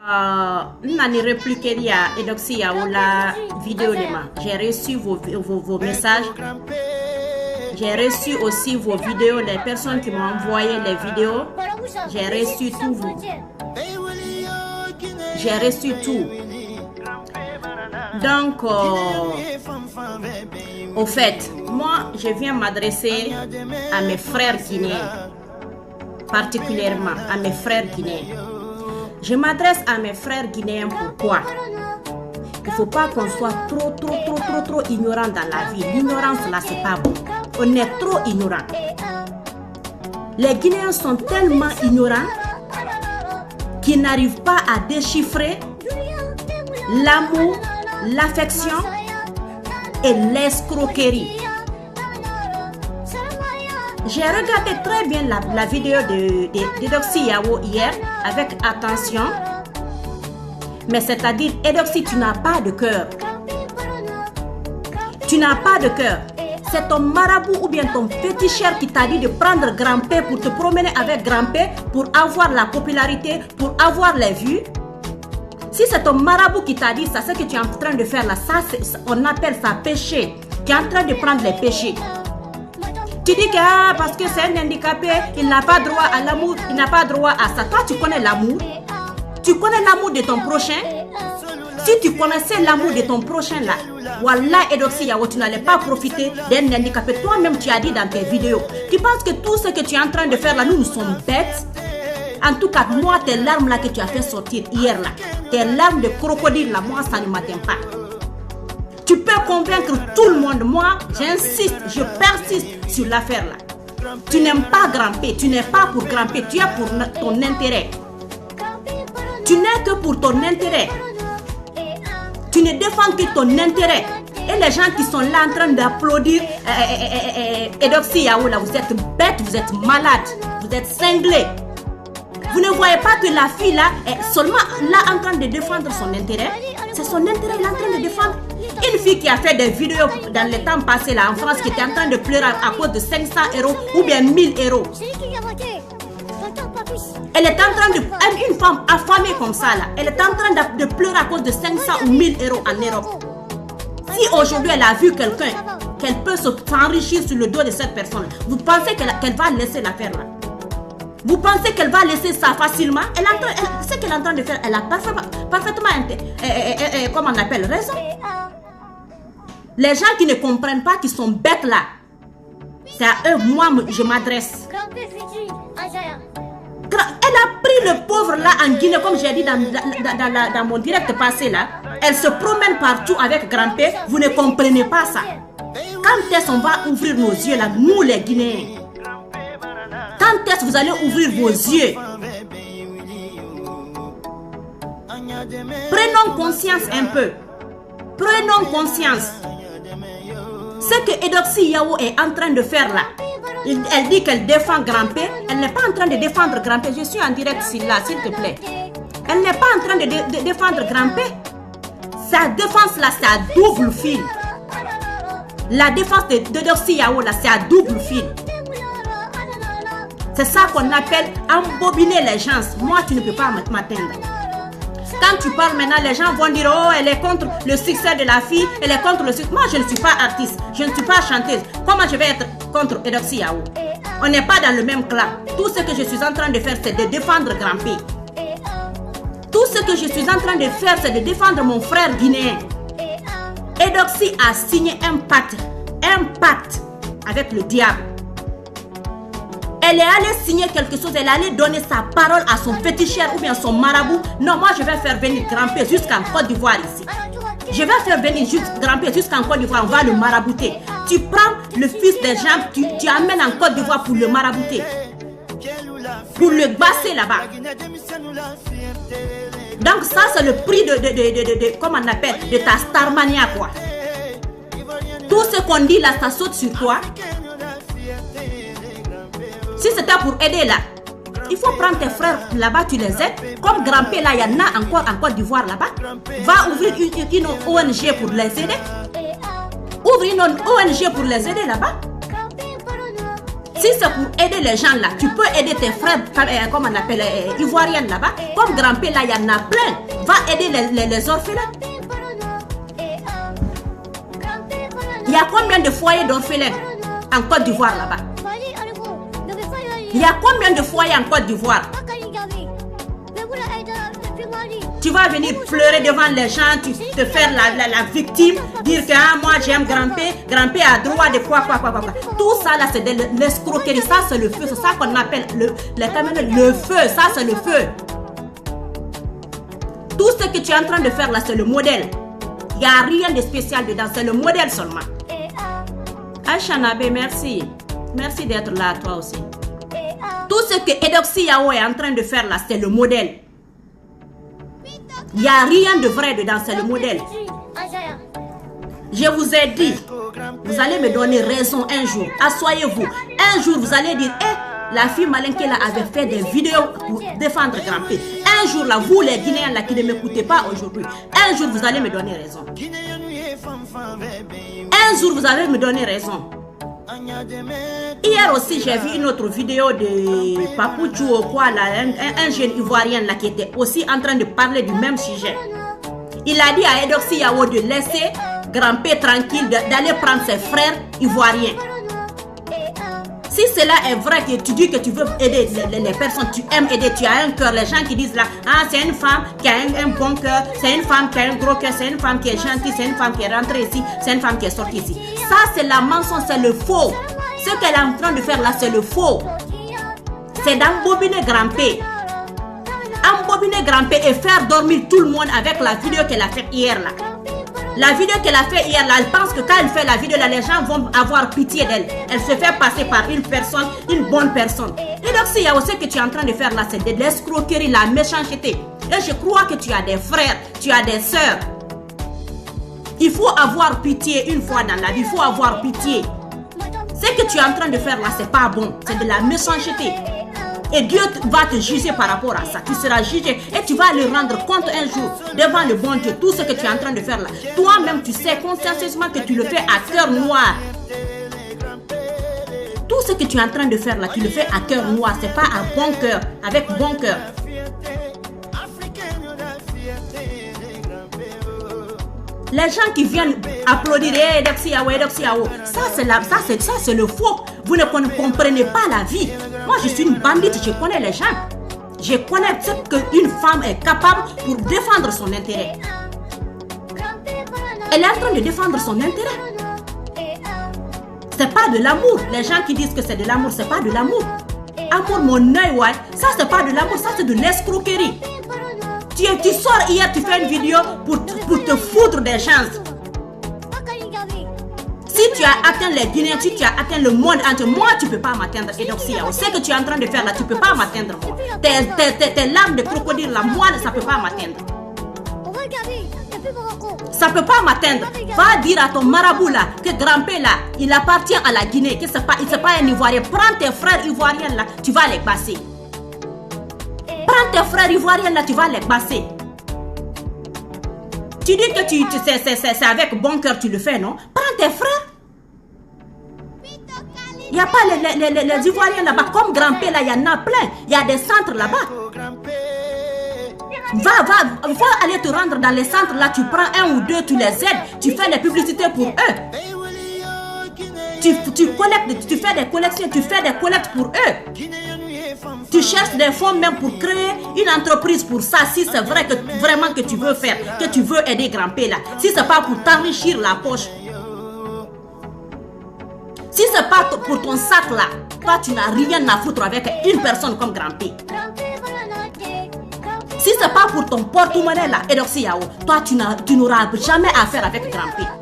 Nani répliqueria Edoxia ou la vidéo de moi. J'ai reçu vos messages. J'ai reçu aussi vos vidéos, les personnes qui m'ont envoyé les vidéos. J'ai reçu tout vous. J'ai reçu tout. Donc, au fait, moi, je viens m'adresser à mes frères guinéens, particulièrement à mes frères guinéens. Je m'adresse à mes frères guinéens pourquoi? Il ne faut pas qu'on soit trop ignorant dans la vie. L'ignorance là, c'est pas bon. On est trop ignorant. Les Guinéens sont tellement ignorants qu'ils n'arrivent pas à déchiffrer l'amour, l'affection et l'escroquerie. J'ai regardé très bien la vidéo d'Edoxy Yao hier avec attention. Mais c'est-à-dire, Edoxy, tu n'as pas de cœur. Tu n'as pas de cœur. C'est ton marabout ou bien ton féticheur qui t'a dit de prendre Grand-Pé pour te promener avec Grand-Pé pour avoir la popularité, pour avoir les vues. Si c'est ton marabout qui t'a dit ça, ce que tu es en train de faire là, ça, on appelle ça péché. Tu es en train de prendre les péchés. Tu dis que parce que c'est un handicapé, il n'a pas droit à l'amour, il n'a pas droit à ça. Toi, tu connais l'amour. Tu connais l'amour de ton prochain. Si tu connaissais l'amour de ton prochain là, Wallah Edoxy Yao, tu n'allais pas profiter d'un handicapé. Toi-même, tu as dit dans tes vidéos. Tu penses que tout ce que tu es en train de faire là, nous sommes bêtes. En tout cas, moi, tes larmes là que tu as fait sortir hier là, tes larmes de crocodile là, moi, ça ne m'atteint pas. Tu peux convaincre tout le monde. Moi, j'insiste, je persiste sur l'affaire là. Tu n'aimes pas Grand-Pé, tu n'es pas pour Grand-Pé, tu es pour ton intérêt. Tu n'es que pour ton intérêt. Tu ne défends que ton intérêt. Et les gens qui sont là en train d'applaudir Edoxy Yao là, vous êtes bêtes, vous êtes malades, vous êtes cinglés. Vous ne voyez pas que la fille là est seulement là en train de défendre son intérêt. C'est son intérêt, elle est en train de défendre. Une fille qui a fait des vidéos dans le temps passé là en France qui était en train de pleurer à cause de 500 € ou bien 1000 €. Elle est en train de... Une femme affamée comme ça là, elle est en train de pleurer à cause de 500 ou 1000 € en Europe. Si aujourd'hui elle a vu quelqu'un, qu'elle peut s'enrichir sur le dos de cette personne, vous pensez qu'elle va laisser l'affaire là? Vous pensez qu'elle va laisser ça facilement? Ce qu'elle est en train de faire, elle a parfaitement comment on appelle, raison. Les gens qui ne comprennent pas, qui sont bêtes là, c'est à eux, moi, je m'adresse. Elle a pris le pauvre là en Guinée, comme j'ai dit dans mon direct passé là. Elle se promène partout avec Grand-Pé. Vous ne comprenez pas ça. Quand est-ce qu'on va ouvrir nos yeux là, nous les Guinéens? Quand est-ce que vous allez ouvrir vos yeux? Prenons conscience un peu. Prenons conscience. Ce que Edoxy Yao est en train de faire là, elle dit qu'elle défend Grand-Pé. Elle n'est pas en train de défendre Grand-Pé. Je suis en direct là, s'il te plaît. Elle n'est pas en train de défendre Grand-Pé. Sa défense là, c'est à double fil. La défense d'Edoxy Yao là, c'est à double fil. C'est ça qu'on appelle embobiner les gens. Moi, tu ne peux pas m'atteindre. Quand tu parles maintenant, les gens vont dire, oh, elle est contre le succès de la fille, elle est contre le succès. Moi, je ne suis pas artiste, je ne suis pas chanteuse. Comment je vais être contre Edoxy Yao? On n'est pas dans le même clan. Tout ce que je suis en train de faire, c'est de défendre Grand-Pé. Tout ce que je suis en train de faire, c'est de défendre mon frère guinéen. Edoxy a signé un pacte avec le diable. Elle est allée signer quelque chose, elle est allée donner sa parole à son féticheur ou bien son marabout. Non, moi je vais faire venir Grand-Pé jusqu'en Côte d'Ivoire ici. Je vais faire venir Grand-Pé jusqu'en Côte d'Ivoire, on va le marabouter. Tu prends le fils des gens, tu amènes en Côte d'Ivoire pour le marabouter. Pour le basser là-bas. Donc ça c'est le prix de comment on appelle, de ta starmania quoi. Tout ce qu'on dit là, ça saute sur toi. Si c'était pour aider là, il faut prendre tes frères là-bas, tu les aides. Comme Grand-Pé là, il y en a encore en Côte d'Ivoire là-bas. Va ouvrir une ONG pour les aider. Ouvre une ONG pour les aider là-bas. Si c'est pour aider les gens là, tu peux aider tes frères, comme on appelle, ivoiriennes là-bas. Comme grand-père là, il y en a plein. Va aider les orphelins. Il y a combien de foyers d'orphelins en Côte d'Ivoire là-bas? Il y a combien de foyers en Côte d'Ivoire? Tu vas venir pleurer devant les gens, tu te faire la victime, dire que moi j'aime grand-père, grand-père a droit de quoi. Tout ça là c'est de l'escroquerie, ça c'est le feu, c'est ça qu'on appelle le feu, ça c'est le feu. Tout ce que tu es en train de faire là c'est le modèle. Il n'y a rien de spécial dedans, c'est le modèle seulement. Aïcha Nabé, merci. Merci d'être là toi aussi. Tout ce que Eudoxie Yao est en train de faire là c'est le modèle. Il n'y a rien de vrai dedans, c'est le modèle. Je vous ai dit, vous allez me donner raison un jour. Assoyez-vous. Un jour, vous allez dire, la fille Malenkela avait fait des vidéos pour défendre grand-père. Un jour, là, vous les Guinéens là, qui ne m'écoutez pas aujourd'hui, un jour, vous allez me donner raison. Un jour, vous allez me donner raison. Hier aussi, j'ai vu une autre vidéo de Papou Chou, quoi, là, un jeune ivoirien là, qui était aussi en train de parler du même sujet. Il a dit à Eudoxie Yao de laisser grand-père tranquille, d'aller prendre ses frères ivoiriens. Si cela est vrai que tu dis que tu veux aider les personnes, tu aimes aider, tu as un cœur, les gens qui disent là, c'est une femme qui a un bon cœur, c'est une femme qui a un gros cœur, c'est une femme qui est gentille, c'est une femme qui est rentrée ici, c'est une femme qui est sortie ici. Ça c'est la mensonge, c'est le faux. Ce qu'elle est en train de faire là, c'est le faux. C'est d'embobiner grand-père. Embobiner grand-père et faire dormir tout le monde avec la vidéo qu'elle a faite hier là. La vidéo qu'elle a fait hier là, elle pense que quand elle fait la vidéo là, les gens vont avoir pitié d'elle. Elle se fait passer par une personne, une bonne personne. Et donc s'il y a aussi ce que tu es en train de faire là, c'est de l'escroquerie, la méchanceté. Et je crois que tu as des frères, tu as des sœurs. Il faut avoir pitié une fois dans la vie, il faut avoir pitié. Ce que tu es en train de faire là, c'est pas bon, c'est de la méchanceté. Et Dieu va te juger par rapport à ça. Tu seras jugé et tu vas lui rendre compte un jour devant le bon Dieu. Tout ce que tu es en train de faire là, toi-même tu sais consciencieusement que tu le fais à cœur noir. Tout ce que tu es en train de faire là, tu le fais à cœur noir. C'est pas à bon cœur, avec bon cœur. Les gens qui viennent applaudir, Eudoxie Yao, ça c'est le faux. Vous ne comprenez pas la vie. Moi je suis une bandite, je connais les gens. Je connais ce qu'une femme est capable pour défendre son intérêt. Elle est en train de défendre son intérêt. C'est pas de l'amour. Les gens qui disent que c'est de l'amour, c'est pas de l'amour. Amour mon œil, ouais. Ça c'est pas de l'amour, ça c'est de l'escroquerie. Tu sors hier, tu fais une vidéo pour te foutre des gens. Si tu as atteint les Guinéens, si tu as atteint le monde entier, moi tu ne peux pas m'atteindre. Et donc, ce que tu es en train de faire là, tu ne peux pas m'atteindre. Tes larmes de crocodile là, moi, ça ne peut pas m'atteindre. Ça ne peut pas m'atteindre. Va dire à ton marabout là que grand-père là, il appartient à la Guinée, que ce n'est pas un Ivoirien. Prends tes frères ivoiriens là, tu vas les passer. Prends tes frères ivoiriens là, tu vas les passer. Tu dis que c'est avec bon cœur tu le fais, non? Prends tes frères. Il n'y a pas les Ivoiriens là-bas. Comme grand-père là, il y en a plein. Il y a des centres là-bas. Va aller te rendre dans les centres là. Tu prends un ou deux, tu les aides. Tu fais des publicités pour eux. Tu collectes, tu fais des collections, tu fais des collectes pour eux. Tu cherches des fonds même pour créer une entreprise pour ça. Si c'est vrai que vraiment que tu veux faire, que tu veux aider grand-père là. Si c'est pas pour t'enrichir la poche. Si c'est pas pour ton sac là, toi tu n'as rien à foutre avec une personne comme grand-père. Si c'est pas pour ton porte-monnaie là, Eudoxie Yao, toi tu n'auras jamais affaire avec grand-père.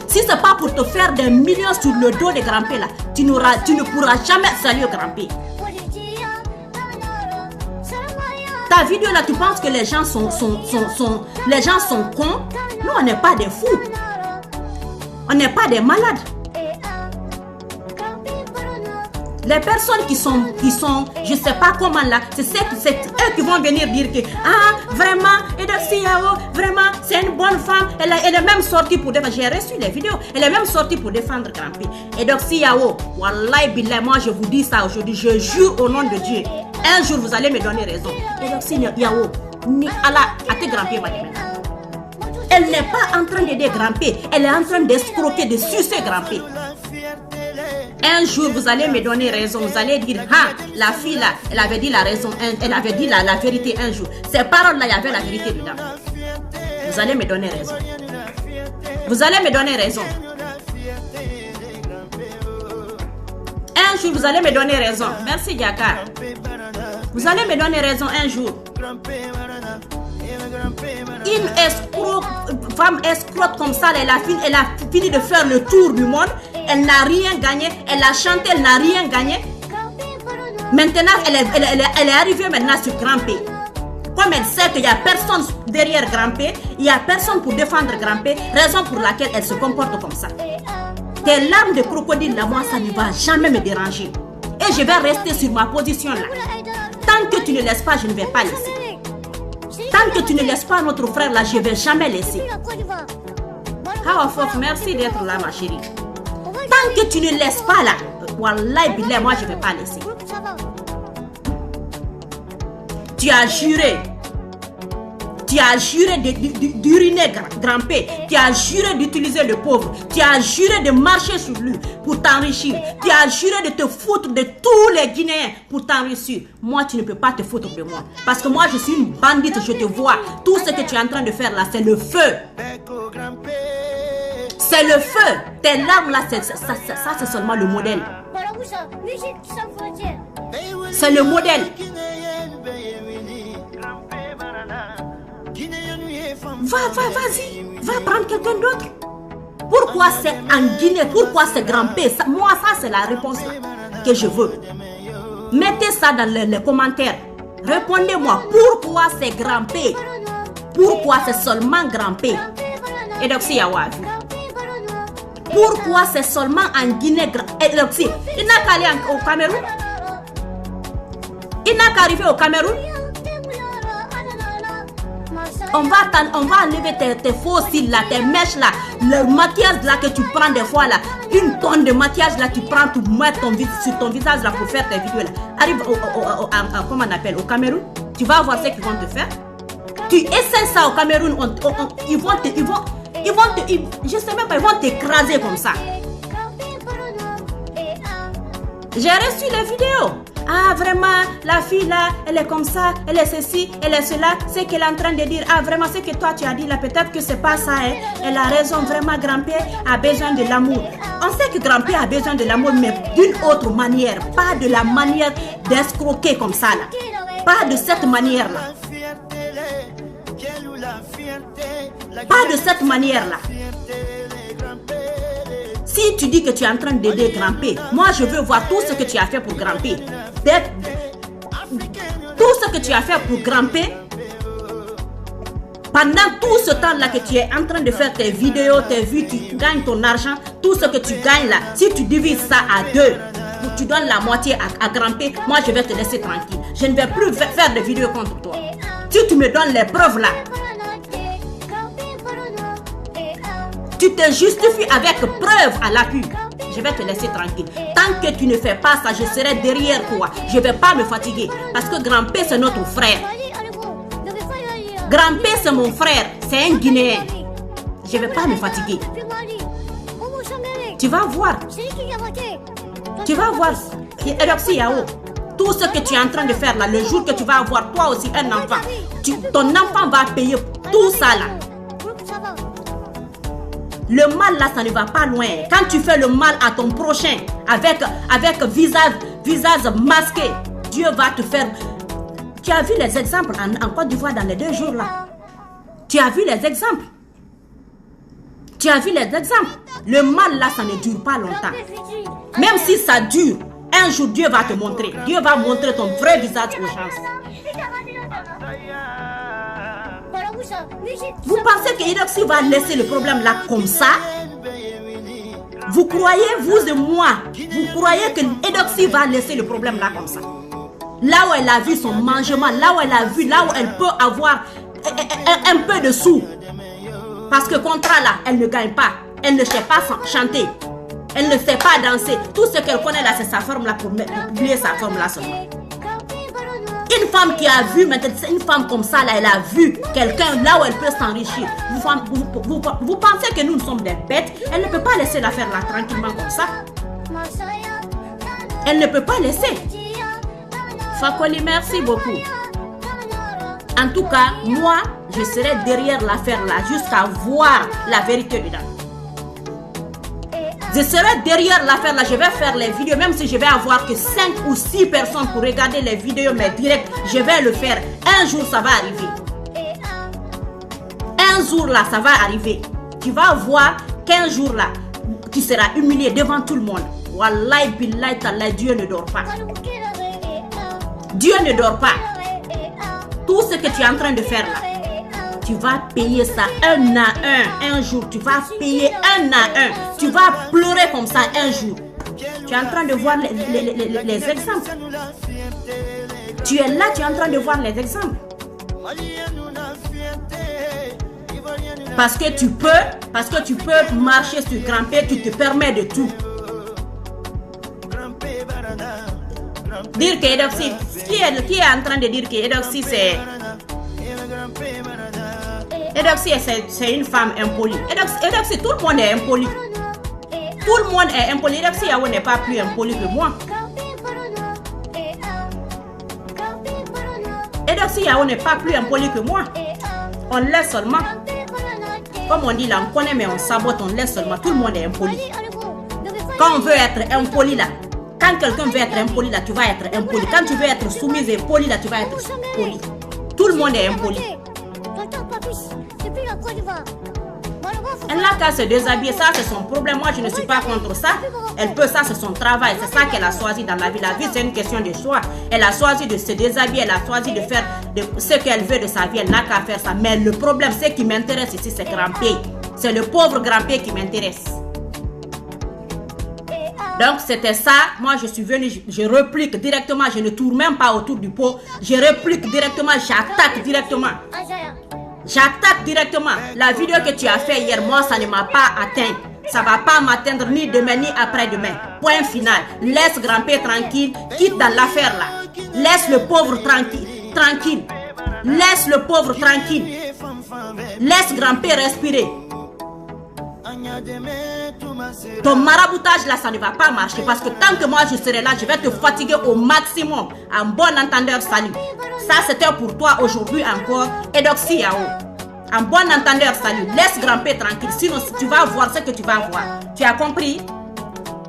Si c'est pas pour te faire des millions sur le dos de grand-père là, tu ne pourras jamais saluer grand-père. Ta vidéo là, tu penses que les gens sont cons? Nous on n'est pas des fous. On n'est pas des malades. Les personnes qui sont, je sais pas comment là, c'est eux qui vont venir dire que, vraiment, Eudoxie Yao, vraiment, c'est une bonne femme. Elle est même sortie pour défendre. J'ai reçu les vidéos. Elle est même sortie pour défendre Grand P. Eudoxie Yao, wallahi billah, moi je vous dis ça aujourd'hui, je jure au nom de Dieu. Un jour vous allez me donner raison. Eudoxie Yao, ni Allah, à tes Grand P, elle n'est pas en train d'aider Grand P, elle est en train d'escroquer, de sucer Grand P. Un jour, vous allez me donner raison. Vous allez dire, la fille là, elle avait dit la raison, elle avait dit la vérité un jour. Ces paroles là, il y avait la vérité dedans. Vous allez me donner raison. Vous allez me donner raison. Un jour, vous allez me donner raison. Merci, Diakar. Vous allez me donner raison un jour. Une femme escroque comme ça, elle a fini de faire le tour du monde. Elle n'a rien gagné. Elle a chanté, elle n'a rien gagné. Maintenant, elle est arrivée maintenant sur Grand P. Comme elle sait qu'il n'y a personne derrière Grand P, il n'y a personne pour défendre Grand P, raison pour laquelle elle se comporte comme ça. Tes larmes de crocodile là, moi, ça ne va jamais me déranger. Et je vais rester sur ma position là. Tant que tu ne laisses pas, je ne vais pas laisser. Tant que tu ne laisses pas notre frère là, je ne vais jamais laisser. Hawafof, merci d'être là, ma chérie. Tant que tu ne laisses pas là, wallahi billah, moi je ne vais pas laisser. Tu as juré d'uriner Grand P. Tu as juré d'utiliser le pauvre. Tu as juré de marcher sur lui pour t'enrichir. Tu as juré de te foutre de tous les Guinéens pour t'enrichir. Moi, tu ne peux pas te foutre de moi. Parce que moi, je suis une bandite, je te vois. Tout ce que tu es en train de faire là, c'est le feu. C'est le feu. Tes larmes là, ça c'est seulement le modèle. C'est le modèle. Vas-y, va prendre quelqu'un d'autre. Pourquoi c'est en Guinée? Pourquoi c'est Grand P? Moi, ça c'est la réponse là, que je veux. Mettez ça dans les commentaires. Répondez-moi, pourquoi c'est Grand P? Pourquoi c'est seulement Grand P? Eudoxie Yao. Pourquoi c'est seulement en Guinée? Eudoxie, il n'a qu'à aller au Cameroun. Il n'a qu'à arriver au Cameroun. On va enlever tes faux cils là, tes mèches là, le maquillage là que tu prends des fois là, une tonne de maquillage là, tu prends, tu mets sur ton visage là pour faire tes vidéos là. Arrive comment on appelle, au Cameroun, tu vas voir ce qu'ils vont te faire. Tu essaies ça au Cameroun, ils vont je sais même pas, ils vont t'écraser comme ça. J'ai reçu les vidéos. Vraiment, la fille là, elle est comme ça, elle est ceci, elle est cela. C'est qu'elle est en train de dire, vraiment, ce que toi tu as dit là, peut-être que c'est pas ça. Elle a raison, vraiment, Grand P a besoin de l'amour. On sait que Grand P a besoin de l'amour, mais d'une autre manière. Pas de la manière d'escroquer comme ça là. Pas de cette manière là. Pas de cette manière là. Si tu dis que tu es en train d'aider Grand P, moi je veux voir tout ce que tu as fait pour Grand P. Tout ce que tu as fait pour Grand P, pendant tout ce temps-là que tu es en train de faire tes vidéos, tes vues, tu gagnes ton argent, tout ce que tu gagnes là, si tu divises ça à deux, tu donnes la moitié à Grand P, moi je vais te laisser tranquille. Je ne vais plus faire de vidéos contre toi. Si tu me donnes les preuves là, tu te justifies avec preuve à l'appui, je vais te laisser tranquille. Tant que tu ne fais pas ça, je serai derrière toi. Je ne vais pas me fatiguer. Parce que Grand P, c'est notre frère. Grand P, c'est mon frère. C'est un Guinéen. Je ne vais pas me fatiguer. Tu vas voir. Tu vas voir. Eudoxie Yao, tout ce que tu es en train de faire là, le jour que tu vas avoir toi aussi un enfant, ton enfant va payer tout ça là. Le mal là, ça ne va pas loin. Quand tu fais le mal à ton prochain avec visage masqué, Dieu va te faire. Tu as vu les exemples en Côte d'Ivoire dans les 2 jours là. Tu as vu les exemples. Tu as vu les exemples. Le mal là, ça ne dure pas longtemps. Même si ça dure, un jour Dieu va te montrer. Dieu va montrer ton vrai visage aux gens. Vous pensez que Eudoxie va laisser le problème là comme ça? Vous croyez, vous et moi, vous croyez que Eudoxie va laisser le problème là comme ça? Là où elle a vu son mangement, là où elle a vu, là où elle peut avoir un peu de sous. Parce que contrat là, elle ne gagne pas. Elle ne sait pas chanter. Elle ne sait pas danser. Tout ce qu'elle connaît là, c'est sa forme là pour publier sa forme là seulement. Une femme qui a vu, maintenant, une femme comme ça là, elle a vu quelqu'un là où elle peut s'enrichir. Vous pensez que nous sommes des bêtes? Elle ne peut pas laisser l'affaire là tranquillement comme ça. Elle ne peut pas laisser. Fakoli, merci beaucoup. En tout cas, moi, je serai derrière l'affaire là jusqu'à voir la vérité dedans. Je serai derrière l'affaire là, je vais faire les vidéos, même si je vais avoir que 5 ou 6 personnes pour regarder les vidéos, mais direct, je vais le faire. Un jour, ça va arriver. Un jour là, ça va arriver. Tu vas voir qu'un jour là, tu seras humilié devant tout le monde. Wallahi, billahi, tallahi, Dieu ne dort pas. Dieu ne dort pas. Tout ce que tu es en train de faire là, tu vas payer ça un à un. Un jour, tu vas payer un à un. Tu vas pleurer comme ça un jour. Tu es en train de voir les exemples. Tu es là, tu es en train de voir les exemples. Parce que tu peux marcher sur grimper, tu te permets de tout. Dire que Eudoxie, qui est en train de dire que Eudoxie c'est une femme impolie. Eudoxie, tout le monde est impoli. Tout le monde est impoli. Eudoxie n'est pas plus impoli que moi. Eudoxie n'est pas plus impoli que moi. On laisse seulement. Comme on dit là, on connaît mais on sabote, on laisse seulement. Tout le monde est impoli. Quand on veut être impoli là, quand quelqu'un veut être impoli là, tu vas être impoli. Quand tu veux être soumise et poli là, tu vas être poli. Tout le monde est impoli. Elle n'a qu'à se déshabiller, ça c'est son problème. Moi je ne suis pas contre ça. Elle peut, ça c'est son travail. C'est ça qu'elle a choisi dans la vie. La vie c'est une question de choix. Elle a choisi de se déshabiller, elle a choisi de faire ce qu'elle veut de sa vie. Elle n'a qu'à faire ça. Mais le problème, ce qui m'intéresse ici, c'est Grand-P. C'est le pauvre Grand-P qui m'intéresse. Donc c'était ça, moi je suis venue, je réplique directement, je ne tourne même pas autour du pot, je réplique directement, j'attaque directement. J'attaque directement. La vidéo que tu as fait hier, moi ça ne m'a pas atteint. Ça ne va pas m'atteindre ni demain ni après-demain. Point final. Laisse Grand-P tranquille, quitte dans l'affaire là. Laisse le pauvre tranquille. Laisse le pauvre tranquille. Laisse Grand-P respirer. Ton maraboutage là, ça ne va pas marcher parce que tant que moi je serai là, je vais te fatiguer au maximum. En bon entendeur, salut. Ça c'était pour toi aujourd'hui encore. Eudoxie Yao. En bon entendeur, salut. Laisse Grand-P tranquille. Sinon, tu vas voir ce que tu vas voir. Tu as compris?